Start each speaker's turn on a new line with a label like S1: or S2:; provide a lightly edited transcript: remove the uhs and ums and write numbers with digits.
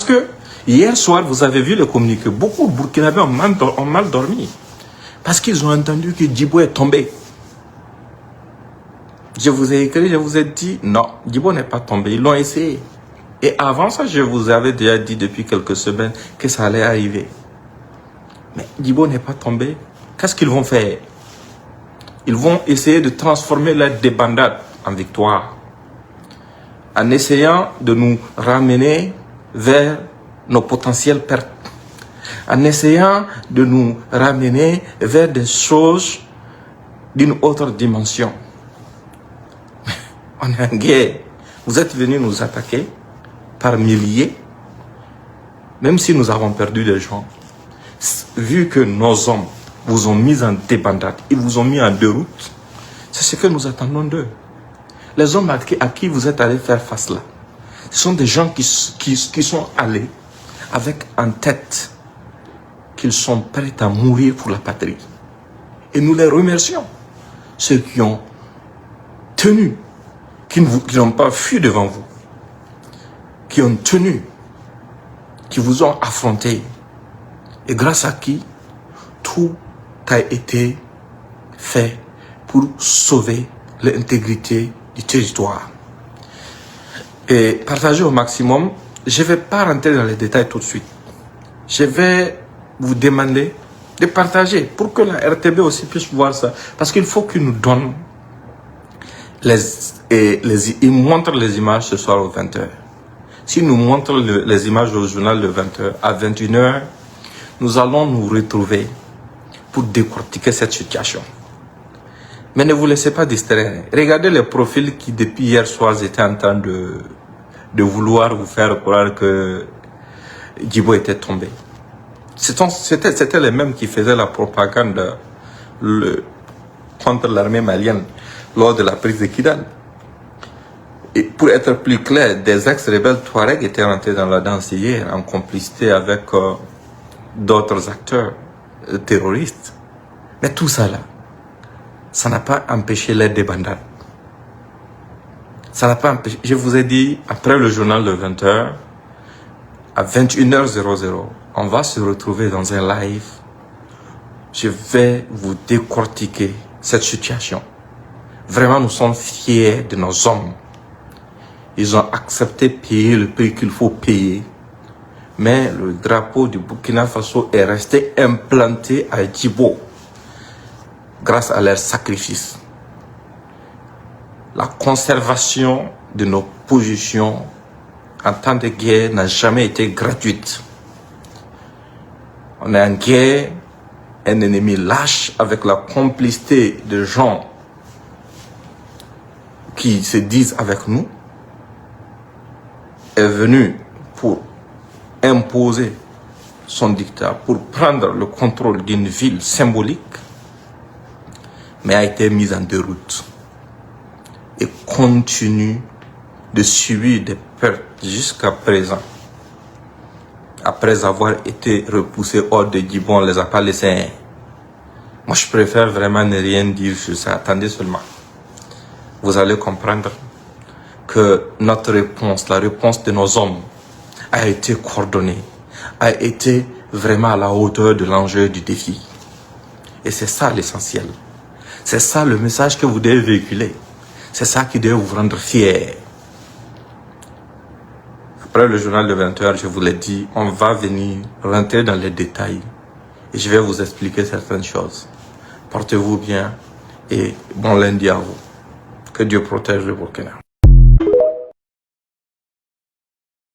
S1: que hier soir, vous avez vu le communiqué. Beaucoup de Burkinabés ont mal dormi. Parce qu'ils ont entendu que Djibo est tombé. Je vous ai écrit, je vous ai dit, non, Djibo n'est pas tombé. Ils l'ont essayé. Et avant ça, je vous avais déjà dit depuis quelques semaines que ça allait arriver. Mais Djibo n'est pas tombé. Qu'est-ce qu'ils vont faire? Ils vont essayer de transformer la débandade en victoire. En essayant de nous ramener vers nos potentielles pertes. En essayant de nous ramener vers des choses d'une autre dimension. On est en guerre. Vous êtes venus nous attaquer par milliers, même si nous avons perdu des gens. Vu que nos hommes vous ont mis en débandade, ils vous ont mis en déroute, c'est ce que nous attendons d'eux. Les hommes à qui vous êtes allés faire face là, ce sont des gens qui sont allés avec en tête qu'ils sont prêts à mourir pour la patrie. Et nous les remercions. Ceux qui ont tenu, qui n'ont pas fui devant vous, qui ont tenu, qui vous ont affronté, et grâce à qui tout a été fait pour sauver l'intégrité du territoire. Et partager au maximum, je ne vais pas rentrer dans les détails tout de suite. Je vais vous demander de partager pour que la RTB aussi puisse voir ça. Parce qu'il faut qu'ils nous donnent ils montrent les images ce soir aux 20h. S'ils nous montrent les images au journal de 20h, à 21h, nous allons nous retrouver pour décortiquer cette situation. Mais ne vous laissez pas distraire. Regardez les profils qui, depuis hier soir, étaient en train de vouloir vous faire croire que Djibo était tombé. C'était les mêmes qui faisaient la propagande contre l'armée malienne lors de la prise de Kidal. Et pour être plus clair, des ex-rebelles Touareg étaient rentrés dans la danse hier en complicité avec d'autres acteurs terroristes. Mais tout ça là, ça n'a pas empêché les débandades. Ça n'a pas empêché. Je vous ai dit, après le journal de 20h, à 21h00, on va se retrouver dans un live. Je vais vous décortiquer cette situation. Vraiment, nous sommes fiers de nos hommes. Ils ont accepté de payer le prix qu'il faut payer. Mais le drapeau du Burkina Faso est resté implanté à Djibo grâce à leur sacrifice. La conservation de nos positions en temps de guerre n'a jamais été gratuite. On est en guerre, un ennemi lâche avec la complicité de gens qui se disent avec nous, est venu pour imposer son dictat, pour prendre le contrôle d'une ville symbolique, mais a été mise en déroute et continue de subir des pertes jusqu'à présent. Après avoir été repoussés hors de Djibo, on ne les a pas laissés. Moi, je préfère vraiment ne rien dire sur ça. Attendez seulement. Vous allez comprendre que notre réponse, la réponse de nos hommes, a été coordonnée, a été vraiment à la hauteur de l'enjeu du défi. Et c'est ça l'essentiel. C'est ça le message que vous devez véhiculer. C'est ça qui doit vous rendre fiers. Après le journal de 20h, je vous l'ai dit, on va venir rentrer dans les détails et je vais vous expliquer certaines choses. Portez-vous bien et bon lundi à vous. Que Dieu protège le Burkina.